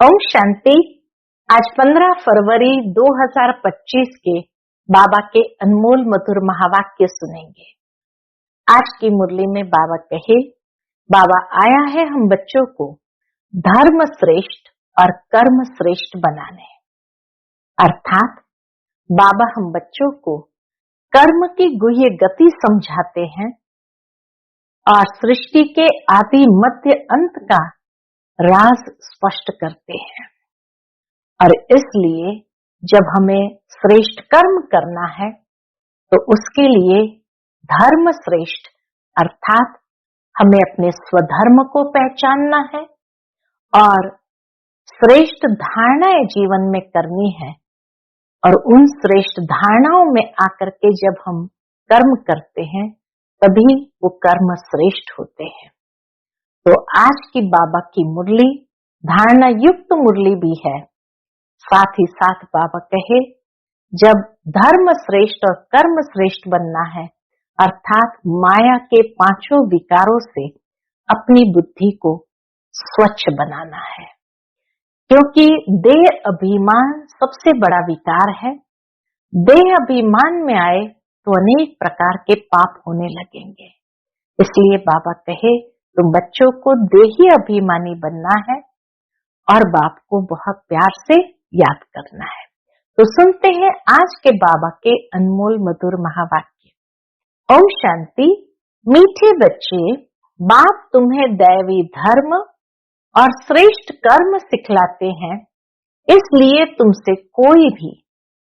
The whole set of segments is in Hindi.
ओम शांति। आज 15 फरवरी 2025 के बाबा के अनमोल मधुर महावाक्य सुनेंगे। आज की मुरली में बाबा कहे, बाबा आया है हम बच्चों को धर्म श्रेष्ठ और कर्म श्रेष्ठ बनाने। अर्थात बाबा हम बच्चों को कर्म की गुह्य गति समझाते हैं और सृष्टि के आदि मध्य अंत का राज स्पष्ट करते हैं। और इसलिए जब हमें श्रेष्ठ कर्म करना है तो उसके लिए धर्म श्रेष्ठ अर्थात हमें अपने स्वधर्म को पहचानना है और श्रेष्ठ धारणाएं जीवन में करनी है। और उन श्रेष्ठ धारणाओं में आकर के जब हम कर्म करते हैं तभी वो कर्म श्रेष्ठ होते हैं। तो आज की बाबा की मुरली धारणा युक्त मुरली भी है। साथ ही साथ बाबा कहे, जब धर्म श्रेष्ठ और कर्म श्रेष्ठ बनना है अर्थात माया के पांचों विकारों से अपनी बुद्धि को स्वच्छ बनाना है, क्योंकि देह अभिमान सबसे बड़ा विकार है। देह अभिमान में आए तो अनेक प्रकार के पाप होने लगेंगे। इसलिए बाबा कहे, तुम बच्चों को देही अभिमानी बनना है और बाप को बहुत प्यार से याद करना है। तो सुनते हैं आज के बाबा के अनमोल मधुर महावाक्य। ओम शांति। मीठे बच्चे, बाप तुम्हें दैवी धर्म और श्रेष्ठ कर्म सिखलाते हैं, इसलिए तुमसे कोई भी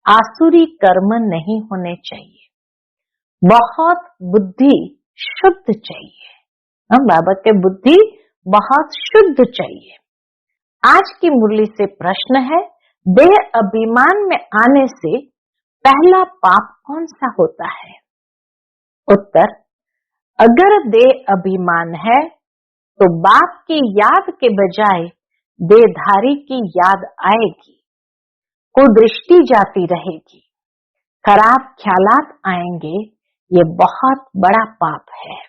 आसुरी कर्म नहीं होने चाहिए। बहुत बुद्धि शुद्ध चाहिए। बाबा के बुद्धि बहुत शुद्ध चाहिए। आज की मुरली से प्रश्न है, देह अभिमान में आने से पहला पाप कौन सा होता है? उत्तर, अगर देह अभिमान है तो बाप की याद के बजाय देहधारी की याद आएगी, कुदृष्टि जाती रहेगी, खराब ख्यालात आएंगे। ये बहुत बड़ा पाप है।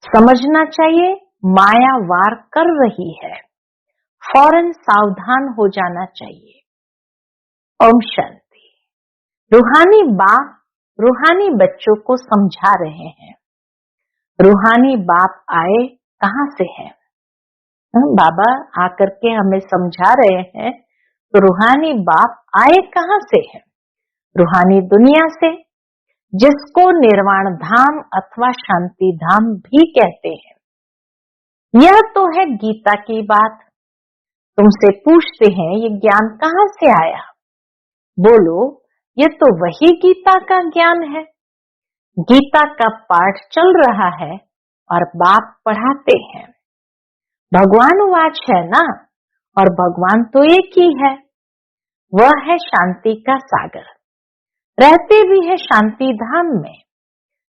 समझना चाहिए माया वार कर रही है, फौरन सावधान हो जाना चाहिए। ओम शांति। रूहानी बाप रूहानी बच्चों को समझा रहे हैं। रूहानी बाप आए कहां से है? बाबा आकर के हमें समझा रहे हैं, तो रूहानी बाप आए कहां से है? रूहानी दुनिया से, जिसको निर्वाण धाम अथवा शांति धाम भी कहते हैं। यह तो है गीता की बात। तुमसे पूछते हैं, ये ज्ञान कहां से आया? बोलो, ये तो वही गीता का ज्ञान है। गीता का पाठ चल रहा है और बाप पढ़ाते हैं। भगवान वाच है ना, और भगवान तो एक ही है। वह है शांति का सागर, रहते भी है शांति धाम में,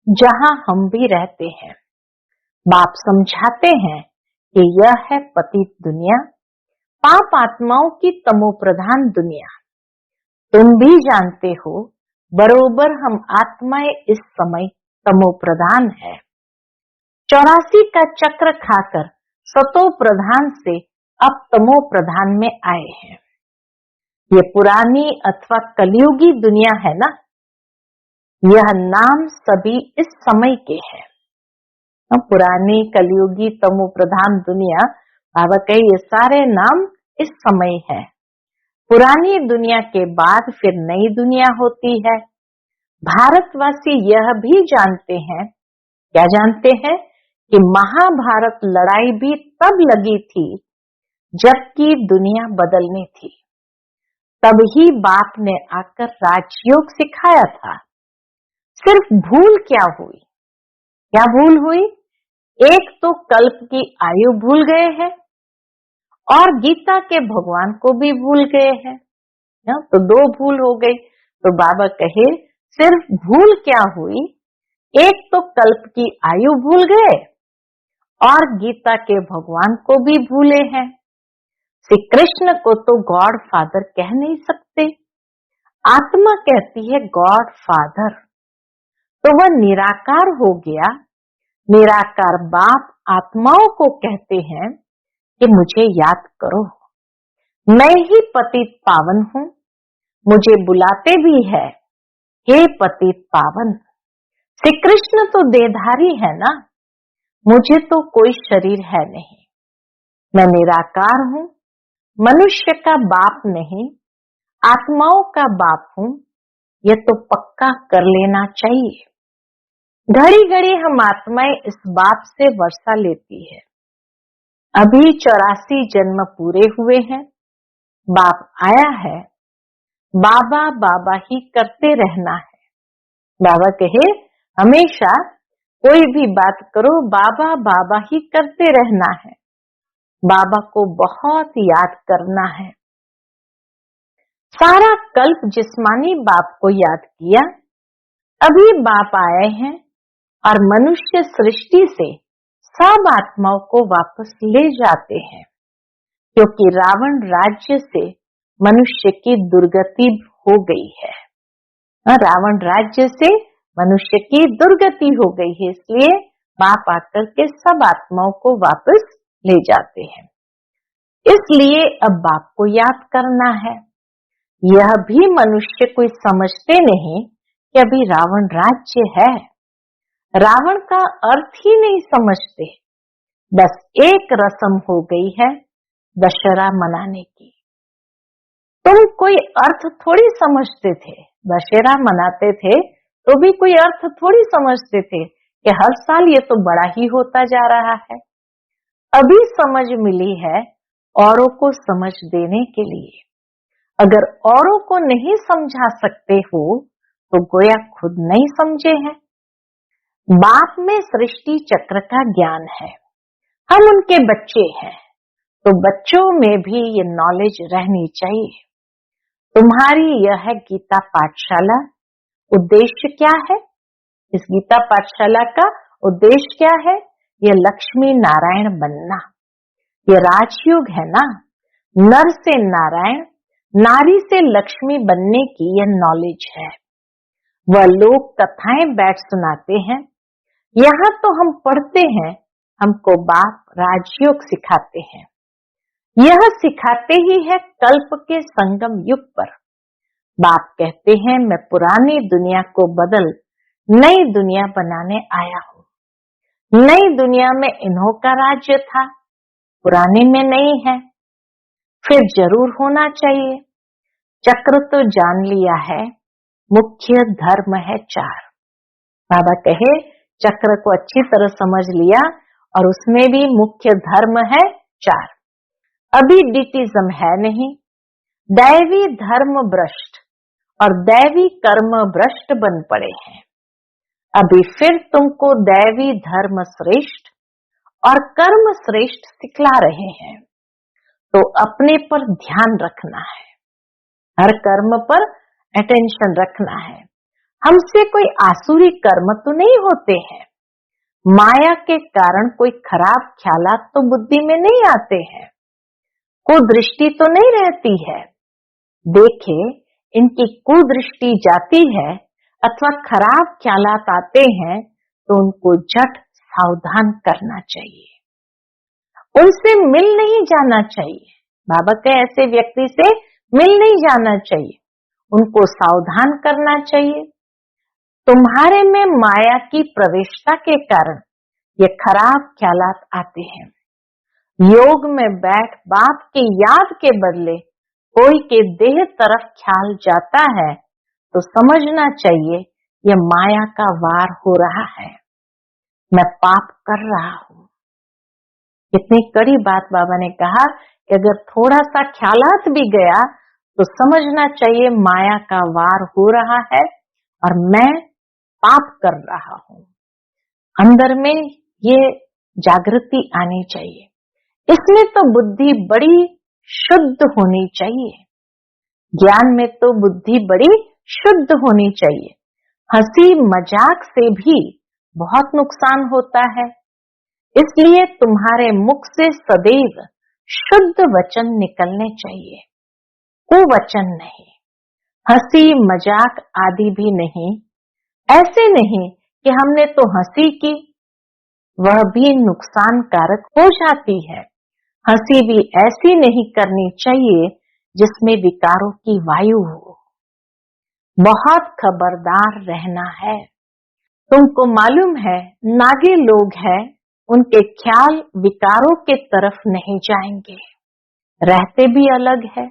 जहां हम भी रहते हैं। बाप समझाते हैं कि यह है पतित दुनिया, पाप आत्माओं की तमो प्रधान दुनिया। तुम भी जानते हो बरोबर हम आत्माएं इस समय तमो प्रधान है। 84 का चक्र खाकर सतो प्रधान से अब तमो प्रधान में आए हैं। ये पुरानी अथवा कलयुगी दुनिया है ना। यह नाम सभी इस समय के हैं। पुरानी कलयुगी तमो प्रधान दुनिया, बाबा कहे ये सारे नाम इस समय है। पुरानी दुनिया के बाद फिर नई दुनिया होती है। भारतवासी यह भी जानते हैं, क्या जानते हैं, कि महाभारत लड़ाई भी तब लगी थी जबकि दुनिया बदलनी थी। तब ही बाप ने आकर राजयोग सिखाया था। सिर्फ भूल क्या हुई? क्या भूल हुई? एक तो कल्प की आयु भूल गए हैं और गीता के भगवान को भी भूल गए हैं। तो दो भूल हो गई। तो बाबा कहे, सिर्फ भूल क्या हुई? एक तो कल्प की आयु भूल गए और गीता के भगवान को भी भूले हैं। श्री कृष्ण को तो गॉड फादर कह नहीं सकते। आत्मा कहती है गॉड फादर, तो वह निराकार हो गया। निराकार बाप आत्माओं को कहते हैं कि मुझे याद करो। मैं ही पतित पावन हूँ, मुझे बुलाते भी है हे पतित पावन। श्री कृष्ण तो देहधारी है ना, मुझे तो कोई शरीर है नहीं। मैं निराकार हूँ, मनुष्य का बाप नहीं, आत्माओं का बाप हूँ, यह तो पक्का कर लेना चाहिए। घड़ी घड़ी हम आत्माएं इस बाप से वर्षा लेती है। अभी 84 जन्म पूरे हुए हैं, बाप आया है, बाबा बाबा ही करते रहना है। बाबा कहे हमेशा कोई भी बात करो, बाबा बाबा ही करते रहना है। बाबा को बहुत याद करना है। सारा कल्प जिस्मानी बाप को याद किया, अभी बाप आए हैं और मनुष्य सृष्टि से सब आत्माओं को वापस ले जाते हैं, क्योंकि रावण राज्य से मनुष्य की दुर्गति हो गई है। रावण राज्य से मनुष्य की दुर्गति हो गई है, इसलिए बाप आकर के सब आत्माओं को वापस ले जाते हैं। इसलिए अब बाप को याद करना है। यह भी मनुष्य कोई समझते नहीं कि अभी रावण राज्य है। रावण का अर्थ ही नहीं समझते। बस एक रस्म हो गई है दशहरा मनाने की। तुम कोई अर्थ थोड़ी समझते थे, दशहरा मनाते थे तो भी कोई अर्थ थोड़ी समझते थे कि हर साल ये तो बड़ा ही होता जा रहा है। अभी समझ मिली है औरों को समझ देने के लिए। अगर औरों को नहीं समझा सकते हो तो गोया खुद नहीं समझे हैं। बाप में सृष्टि चक्र का ज्ञान है, हम उनके बच्चे हैं, तो बच्चों में भी ये नॉलेज रहनी चाहिए। तुम्हारी यह है गीता पाठशाला। उद्देश्य क्या है? इस गीता पाठशाला का उद्देश्य क्या है? ये लक्ष्मी नारायण बनना। ये राजयोग है ना, नर से नारायण, नारी से लक्ष्मी बनने की यह नॉलेज है। वह लोग कथाएं बैठ सुनाते हैं, यहाँ तो हम पढ़ते हैं, हमको बाप राजयोग सिखाते हैं। यह सिखाते ही है कल्प के संगम युग पर। बाप कहते हैं मैं पुरानी दुनिया को बदल नई दुनिया बनाने आया हूँ। नई दुनिया में इन्हों का राज्य था, पुराने में नहीं है, फिर जरूर होना चाहिए। चक्र तो जान लिया है, मुख्य धर्म है 4। बाबा कहे चक्र को अच्छी तरह समझ लिया और उसमें भी मुख्य धर्म है 4। अभी डिटिज्म है नहीं, दैवी धर्म भ्रष्ट और दैवी कर्म भ्रष्ट बन पड़े हैं। अभी फिर तुमको दैवी धर्म श्रेष्ठ और कर्म श्रेष्ठ सिखला रहे हैं, तो अपने पर ध्यान रखना है, हर कर्म पर अटेंशन रखना है। हमसे कोई आसुरी कर्म तो नहीं होते हैं, माया के कारण कोई खराब ख्यालात तो बुद्धि में नहीं आते हैं, कुदृष्टि तो नहीं रहती है। देखे इनकी कुदृष्टि जाती है अथवा खराब ख्यालात आते हैं तो उनको झट सावधान करना चाहिए, उनसे मिल नहीं जाना चाहिए। बाबा के ऐसे व्यक्ति से मिल नहीं जाना चाहिए, उनको सावधान करना चाहिए। तुम्हारे में माया की प्रवेशता के कारण ये खराब ख्यालात आते हैं। योग में बैठ बाप की याद के बदले कोई के देह तरफ ख्याल जाता है तो समझना चाहिए यह माया का वार हो रहा है, मैं पाप कर रहा हूँ। इतनी कड़ी बात बाबा ने कहा कि अगर थोड़ा सा ख्यालात भी गया तो समझना चाहिए माया का वार हो रहा है और मैं पाप कर रहा हूँ। अंदर में ये जागृति आनी चाहिए। इसमें तो बुद्धि बड़ी शुद्ध होनी चाहिए, ज्ञान में तो बुद्धि बड़ी शुद्ध होनी चाहिए। हंसी मजाक से भी बहुत नुकसान होता है, इसलिए तुम्हारे मुख से सदैव शुद्ध वचन निकलने चाहिए, कुवचन नहीं, हंसी मजाक आदि भी नहीं। ऐसे नहीं कि हमने तो हंसी की, वह भी नुकसान कारक हो जाती है। हंसी भी ऐसी नहीं करनी चाहिए जिसमें विकारों की वायु हो। बहुत खबरदार रहना है। तुमको मालूम है, नागे लोग हैं, उनके ख्याल विकारों के तरफ नहीं जाएंगे, रहते भी अलग है,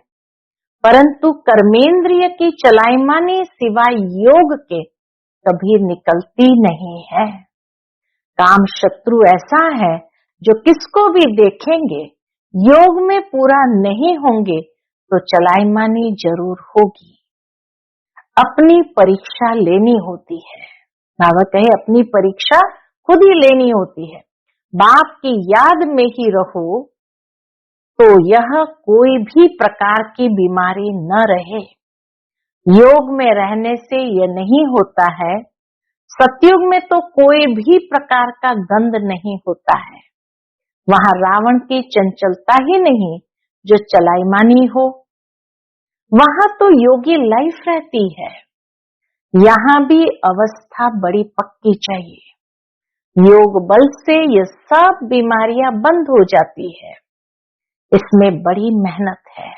परंतु कर्मेंद्रिय की चलायमानी सिवाय योग के कभी निकलती नहीं है। काम शत्रु ऐसा है जो किसको भी देखेंगे, योग में पूरा नहीं होंगे तो चलायमानी जरूर होगी। अपनी परीक्षा लेनी होती है। बाबा कहे अपनी परीक्षा खुद ही लेनी होती है। बाप की याद में ही रहो तो यह कोई भी प्रकार की बीमारी न रहे। योग में रहने से यह नहीं होता है। सतयुग में तो कोई भी प्रकार का गंध नहीं होता है। वहां रावण की चंचलता ही नहीं जो चलायमानी हो। वहां तो योगी लाइफ रहती है। यहाँ भी अवस्था बड़ी पक्की चाहिए। योग बल से ये सब बीमारियां बंद हो जाती है। इसमें बड़ी मेहनत है।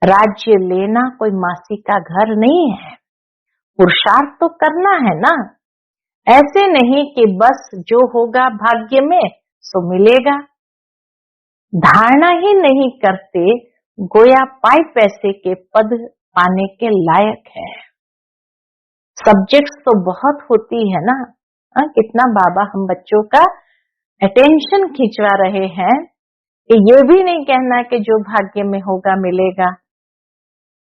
राज्य लेना कोई मासी का घर नहीं है। पुरुषार्थ तो करना है ना। ऐसे नहीं कि बस जो होगा भाग्य में सो मिलेगा। धारणा ही नहीं करते गोया पाई पैसे के पद पाने के लायक है। सब्जेक्ट्स तो बहुत होती है ना। कितना बाबा हम बच्चों का अटेंशन खिंचवा रहे हैं कि ये भी नहीं कहना कि जो भाग्य में होगा मिलेगा।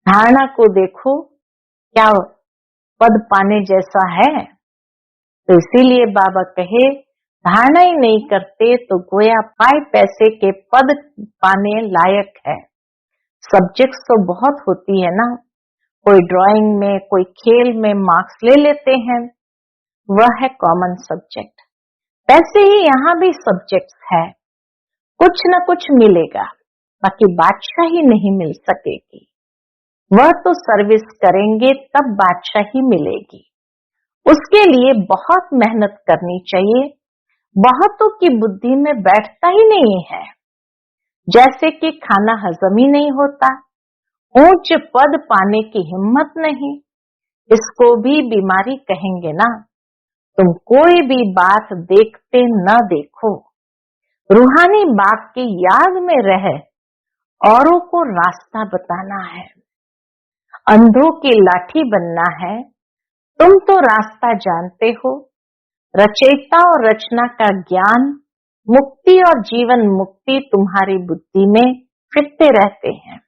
धारणा को देखो क्या पद पाने जैसा है। तो इसीलिए बाबा कहे धारणा ही नहीं करते तो गोया पाई पैसे के पद पाने लायक है। सब्जेक्ट्स तो बहुत होती है ना। कोई ड्राइंग में, कोई खेल में मार्क्स ले लेते हैं, वह है कॉमन सब्जेक्ट। वैसे ही यहाँ भी सब्जेक्ट्स है, कुछ न कुछ मिलेगा, बाकी बादशाही नहीं मिल सकेगी। वह तो सर्विस करेंगे तब बादशाही मिलेगी। उसके लिए बहुत मेहनत करनी चाहिए। बहुतों की बुद्धि में बैठता ही नहीं है। जैसे कि खाना हजम ही नहीं होता, ऊंच पद पाने की हिम्मत नहीं, इसको भी बीमारी कहेंगे ना। तुम कोई भी बात देखते न देखो, रूहानी बात की याद में रह औरों को रास्ता बताना है। अंधों की लाठी बनना है। तुम तो रास्ता जानते हो। रचयिता और रचना का ज्ञान, मुक्ति और जीवन मुक्ति तुम्हारी बुद्धि में फिरते रहते हैं।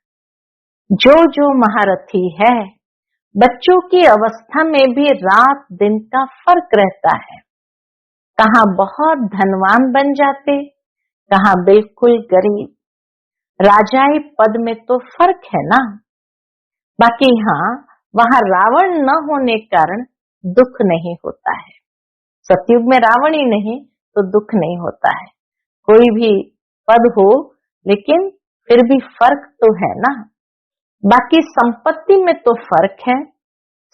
जो जो महारथी है, बच्चों की अवस्था में भी रात दिन का फर्क रहता है। कहाँ बहुत धनवान बन जाते, कहाँ बिल्कुल गरीब। राजाई पद में तो फर्क है ना। बाकी हाँ, वहां रावण न होने कारण दुख नहीं होता है। सतयुग में रावण ही नहीं तो दुख नहीं होता है। कोई भी पद हो, लेकिन फिर भी फर्क तो है ना। बाकी संपत्ति में तो फर्क है।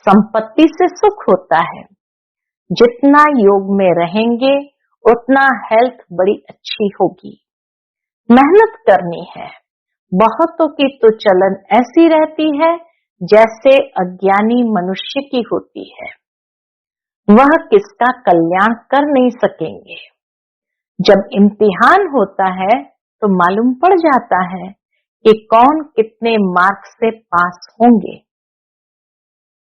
संपत्ति से सुख होता है। जितना योग में रहेंगे उतना हेल्थ बड़ी अच्छी होगी। मेहनत करनी है। बहुतों की तो चलन ऐसी रहती है जैसे अज्ञानी मनुष्य की होती है। वह किसका कल्याण कर नहीं सकेंगे। जब इम्तिहान होता है तो मालूम पड़ जाता है कि कौन कितने मार्क्स से पास होंगे।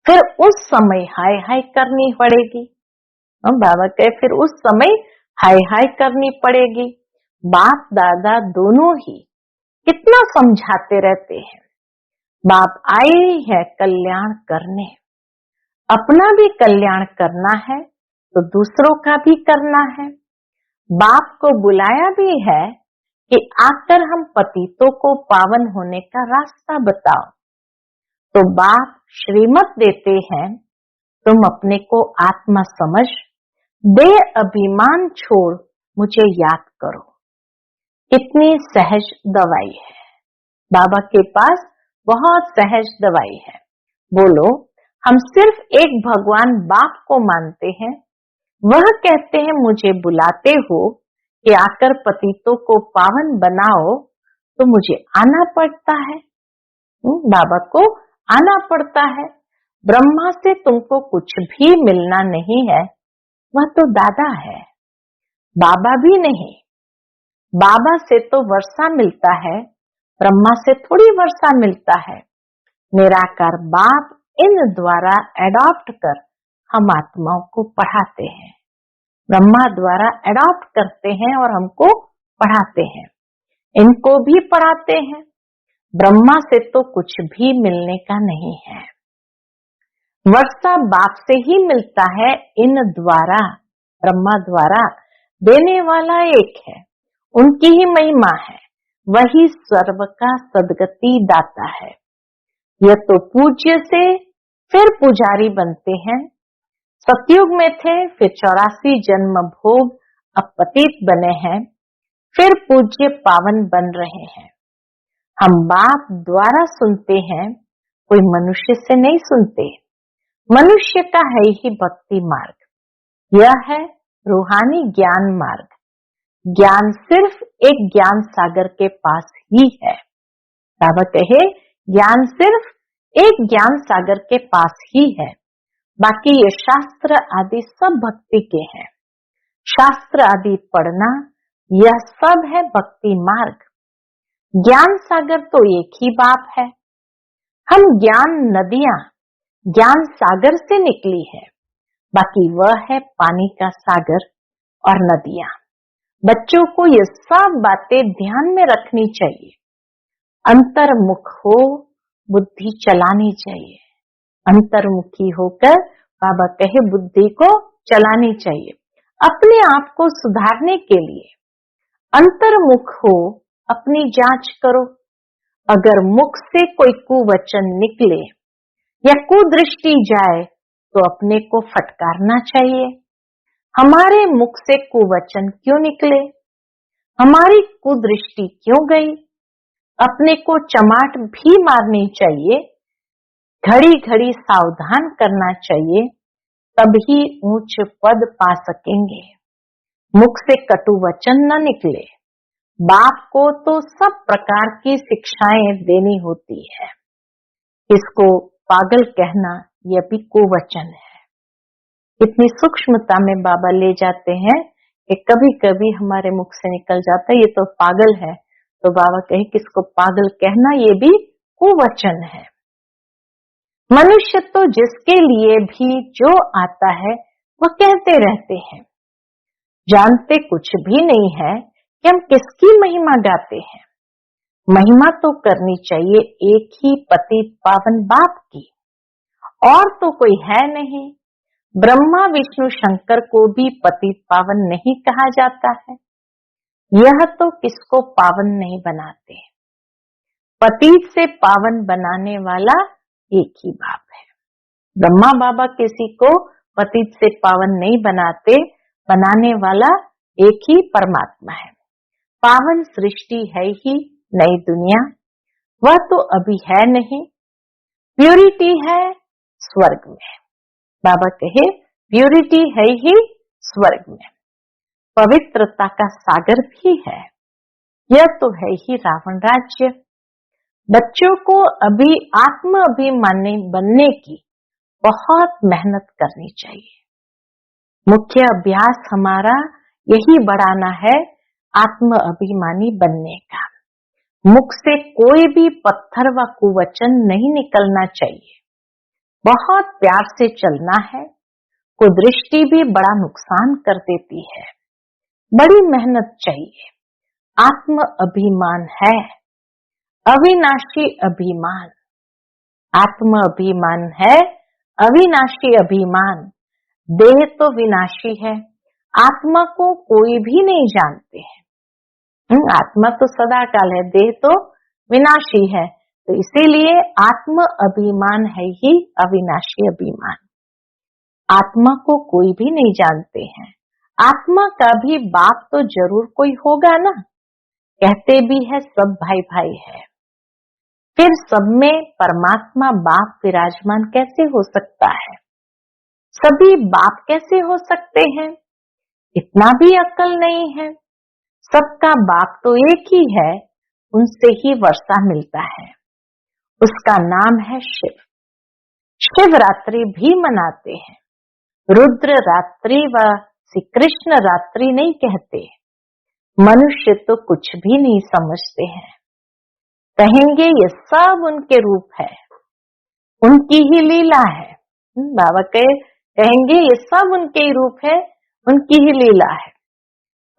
फिर उस समय हाय हाय करनी पड़ेगी। बाबा कहे फिर उस समय हाय हाय करनी पड़ेगी। बाप दादा दोनों ही कितना समझाते रहते हैं। बाप आए ही है कल्याण करने। अपना भी कल्याण करना है तो दूसरों का भी करना है। बाप को बुलाया भी है कि आकर हम पतितों को पावन होने का रास्ता बताओ। तो बाप श्रीमत देते हैं, तुम अपने को आत्मा समझ बे अभिमान छोड़ मुझे याद करो। कितनी सहज दवाई है। बाबा के पास बहुत सहज दवाई है। बोलो, हम सिर्फ एक भगवान बाप को मानते हैं। वह कहते हैं मुझे बुलाते हो कि आकर पतितों को पावन बनाओ, तो मुझे आना पड़ता है। बाबा को आना पड़ता है। ब्रह्मा से तुमको कुछ भी मिलना नहीं है, वह तो दादा है, बाबा भी नहीं। बाबा से तो वर्षा मिलता है, ब्रह्मा से थोड़ी वर्षा मिलता है। निराकार बाप इन द्वारा एडॉप्ट कर हम आत्माओं को पढ़ाते हैं। ब्रह्मा द्वारा एडॉप्ट करते हैं और हमको पढ़ाते हैं, इनको भी पढ़ाते हैं। ब्रह्मा से तो कुछ भी मिलने का नहीं है। वर्षा बाप से ही मिलता है, इन द्वारा ब्रह्मा द्वारा देने वाला एक है, उनकी ही महिमा है, वही सर्व का सदगति दाता है। यह तो पूज्य से फिर पुजारी बनते हैं। सतयुग में थे, फिर 84 जन्म भोग, अब पतित बने हैं, फिर पूज्य पावन बन रहे हैं। हम बाप द्वारा सुनते हैं, कोई मनुष्य से नहीं सुनते। मनुष्य का है ही भक्ति मार्ग, यह है रूहानी ज्ञान मार्ग। ज्ञान सिर्फ एक ज्ञान सागर के पास ही है। बाबा कहे ज्ञान सिर्फ एक ज्ञान सागर के पास ही है, बाकी ये शास्त्र आदि सब भक्ति के हैं। शास्त्र आदि पढ़ना यह सब है भक्ति मार्ग। ज्ञान सागर तो एक ही बाप है। हम ज्ञान नदियां ज्ञान सागर से निकली है, बाकी वह है पानी का सागर और नदियां। बच्चों को ये सब बातें ध्यान में रखनी चाहिए। अंतर्मुख हो बुद्धि चलानी चाहिए। अंतर्मुखी होकर बाबा कहे बुद्धि को चलानी चाहिए। अपने आप को सुधारने के लिए अंतर्मुख हो, अपनी जांच करो। अगर मुख से कोई कुवचन निकले या कुदृष्टि जाए तो अपने को फटकारना चाहिए। हमारे मुख से कुवचन क्यों निकले, हमारी कुदृष्टि क्यों गई, अपने को चमाट भी मारनी चाहिए। घड़ी घड़ी सावधान करना चाहिए, तभी ऊंच पद पा सकेंगे। मुख से कटु वचन न निकले। बाप को तो सब प्रकार की शिक्षाएं देनी होती है। इसको पागल कहना यह भी कुवचन है। इतनी सूक्ष्मता में बाबा ले जाते हैं कि कभी कभी हमारे मुख से निकल जाता है ये तो पागल है, तो बाबा कहे किसको पागल कहना, ये भी कुवचन है। मनुष्य तो जिसके लिए भी जो आता है वह कहते रहते हैं, जानते कुछ भी नहीं है कि हम किसकी महिमा गाते हैं। महिमा तो करनी चाहिए एक ही पतित पावन बाप की, और तो कोई है नहीं। ब्रह्मा विष्णु शंकर को भी पतित पावन नहीं कहा जाता है। यह तो किसको पावन नहीं बनाते। पतित से पावन बनाने वाला एक ही बाप है। ब्रह्मा बाबा किसी को पतित से पावन नहीं बनाते, बनाने वाला एक ही परमात्मा है। पावन सृष्टि है ही नई दुनिया, वह तो अभी है नहीं। प्यूरिटी है स्वर्ग में। बाबा कहे प्यूरिटी है ही स्वर्ग में। पवित्रता का सागर भी है, यह तो है ही रावण राज्य। बच्चों को अभी आत्म अभिमानी बनने की बहुत मेहनत करनी चाहिए। मुख्य अभ्यास हमारा यही बढ़ाना है, आत्म अभिमानी बनने का। मुख से कोई भी पत्थर व कुवचन नहीं निकलना चाहिए। बहुत प्यार से चलना है। कुदृष्टि भी बड़ा नुकसान कर देती है। बड़ी मेहनत चाहिए। आत्म अभिमान है, अविनाशी अभिमान। आत्म अभिमान है, अविनाशी अभिमान। देह तो विनाशी है, आत्मा को कोई भी नहीं जानते हैं। आत्मा तो सदा काल है, देह तो विनाशी है, तो इसीलिए आत्म अभिमान है ही अविनाशी अभिमान। आत्मा को कोई भी नहीं जानते हैं। आत्मा का भी बाप तो जरूर कोई होगा ना। कहते भी है सब भाई भाई है, फिर सब में परमात्मा बाप विराजमान कैसे हो सकता है। सभी बाप कैसे हो सकते हैं, इतना भी अक्ल नहीं है। सबका बाप तो एक ही है, उनसे ही वर्षा मिलता है। उसका नाम है शिव। शिवरात्रि भी मनाते हैं। रुद्र रात्रि व श्री कृष्ण रात्रि नहीं कहते। मनुष्य तो कुछ भी नहीं समझते हैं, कहेंगे ये सब उनके रूप है, उनकी ही लीला है। बाबा कहेंगे ये सब उनके ही रूप है, उनकी ही लीला है।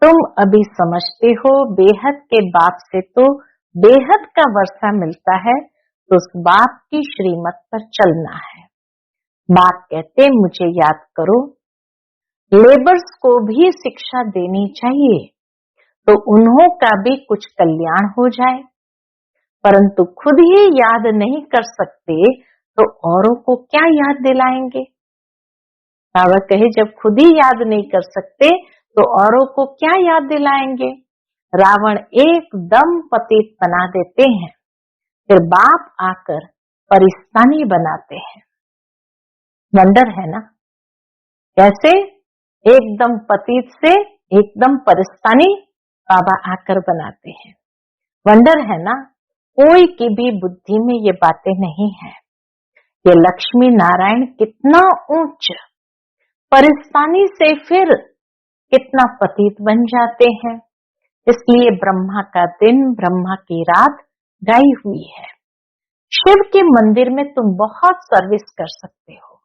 तुम अभी समझते हो बेहद के बाप से तो बेहद का वर्षा मिलता है, तो उस बाप की श्रीमत पर चलना है। बाप कहते मुझे याद करो। लेबर्स को भी शिक्षा देनी चाहिए, तो उन्हों का भी कुछ कल्याण हो जाए, परंतु खुद ही याद नहीं कर सकते तो औरों को क्या याद दिलाएंगे। बाबा कहे जब खुद ही याद नहीं कर सकते तो औरों को क्या याद दिलाएंगे। रावण एकदम पतित बना देते हैं, फिर बाप आकर परिस्तानी बनाते हैं। वंडर है ना, कैसे एकदम पतित से एकदम परिस्तानी बाबा आकर बनाते हैं। वंडर है ना, कोई की भी बुद्धि में ये बातें नहीं है। ये लक्ष्मी नारायण कितना ऊंच, परिस्तानी से फिर कितना पतित बन जाते हैं। इसलिए ब्रह्मा का दिन ब्रह्मा की रात गाई हुई है। शिव के मंदिर में तुम बहुत सर्विस कर सकते हो।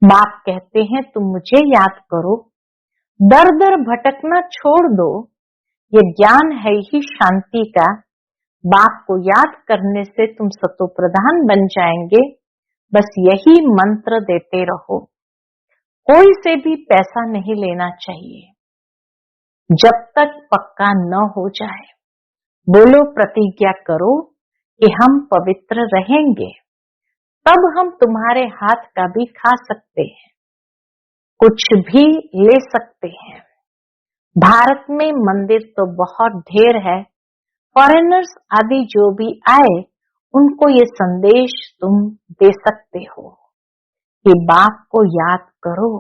बाप कहते हैं तुम मुझे याद करो, दर दर भटकना छोड़ दो। ये ज्ञान है ही शांति का। बाप को याद करने से तुम सतो प्रधान बन जाएंगे। बस यही मंत्र देते रहो। कोई से भी पैसा नहीं लेना चाहिए जब तक पक्का न हो जाए। बोलो, प्रतिज्ञा करो कि हम पवित्र रहेंगे, तब हम तुम्हारे हाथ का भी खा सकते हैं, कुछ भी ले सकते हैं। भारत में मंदिर तो बहुत ढेर है। फॉरेनर्स आदि जो भी आए उनको ये संदेश तुम दे सकते हो कि बाप को याद करो।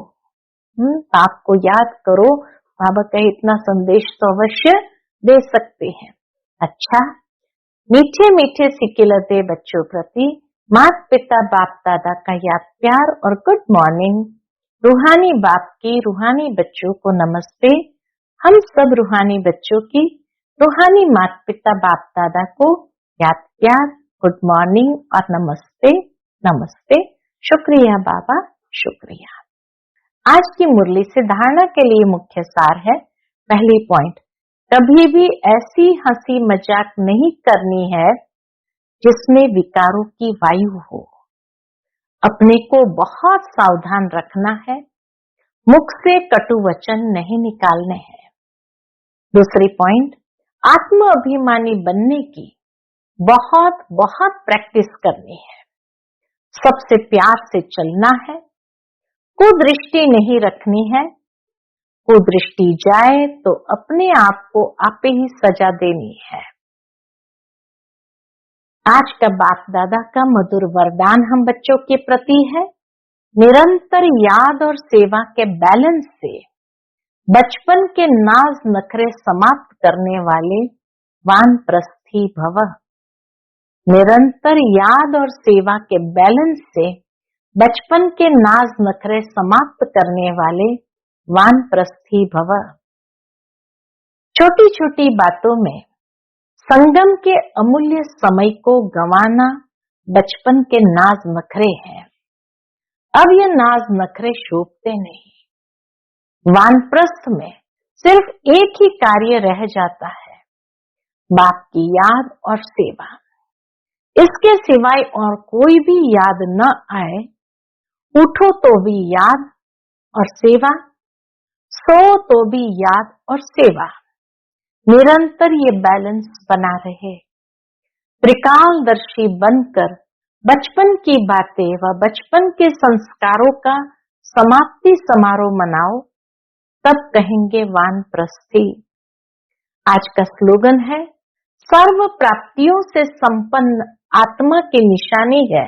बाप को याद करो। बाबा कहे इतना संदेश तो अवश्य दे सकते हैं। अच्छा, मीठे मीठे सिकिलते बच्चों प्रति माता पिता बाप दादा का याद प्यार और गुड मॉर्निंग। रूहानी बाप की रूहानी बच्चों को नमस्ते। हम सब रूहानी बच्चों की रूहानी माता पिता बाप दादा को याद प्यार, गुड मॉर्निंग और नमस्ते नमस्ते। शुक्रिया बाबा, शुक्रिया। आज की मुरली से धारणा के लिए मुख्य सार है। पहली पॉइंट, कभी भी ऐसी हंसी मजाक नहीं करनी है जिसमें विकारों की वायु हो। अपने को बहुत सावधान रखना है, मुख से कटु वचन नहीं निकालने हैं। दूसरी पॉइंट, आत्म अभिमानी बनने की बहुत बहुत प्रैक्टिस करनी है। सबसे प्यार से चलना है, कुदृष्टि नहीं रखनी है। कुदृष्टि जाए तो अपने आप को आपे ही सजा देनी है। आज का बाप दादा का मधुर वरदान हम बच्चों के प्रति है। निरंतर याद और सेवा के बैलेंस से बचपन के नाज नखरे समाप्त करने वाले वानप्रस्थी भव। निरंतर याद और सेवा के बैलेंस से बचपन के नाज नखरे समाप्त करने वाले वानप्रस्थी भव। छोटी छोटी बातों में संगम के अमूल्य समय को गंवाना बचपन के नाज नखरे हैं। अब ये नाज नखरे शोभते नहीं। वानप्रस्थ में सिर्फ एक ही कार्य रह जाता है, बाप की याद और सेवा। इसके सिवाय और कोई भी याद न आए। उठो तो भी याद और सेवा, सो तो भी याद और सेवा। निरंतर ये बैलेंस बना रहे। त्रिकालदर्शी बनकर बचपन की बातें व बचपन के संस्कारों का समाप्ति समारोह मनाओ, तब कहेंगे वानप्रस्थी। आज का स्लोगन है, सर्व प्राप्तियों से संपन्न आत्मा की निशानी है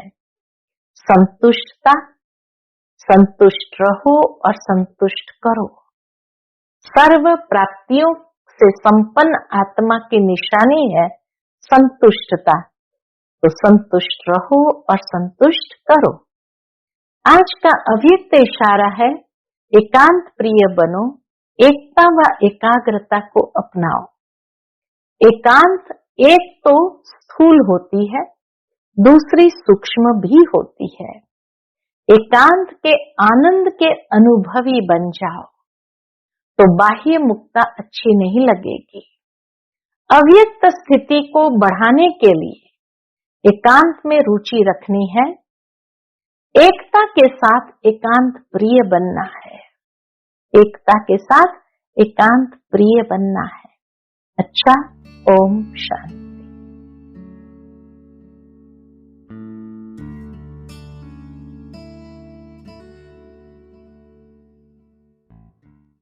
संतुष्टता। संतुष्ट रहो और संतुष्ट करो। सर्व प्राप्तियों से संपन्न आत्मा की निशानी है संतुष्टता। तो संतुष्ट रहो और संतुष्ट करो। आज का अव्यक्त इशारा है, एकांत प्रिय बनो, एकता व एकाग्रता को अपनाओ। एकांत एक तो स्थूल होती है, दूसरी सूक्ष्म भी होती है। एकांत के आनंद के अनुभवी बन जाओ तो बाह्य मुक्ता अच्छी नहीं लगेगी। अव्यक्त स्थिति को बढ़ाने के लिए एकांत में रुचि रखनी है, एकता के साथ एकांत प्रिय बनना है। एकता के साथ एकांत प्रिय बनना है। अच्छा, ओम शांति।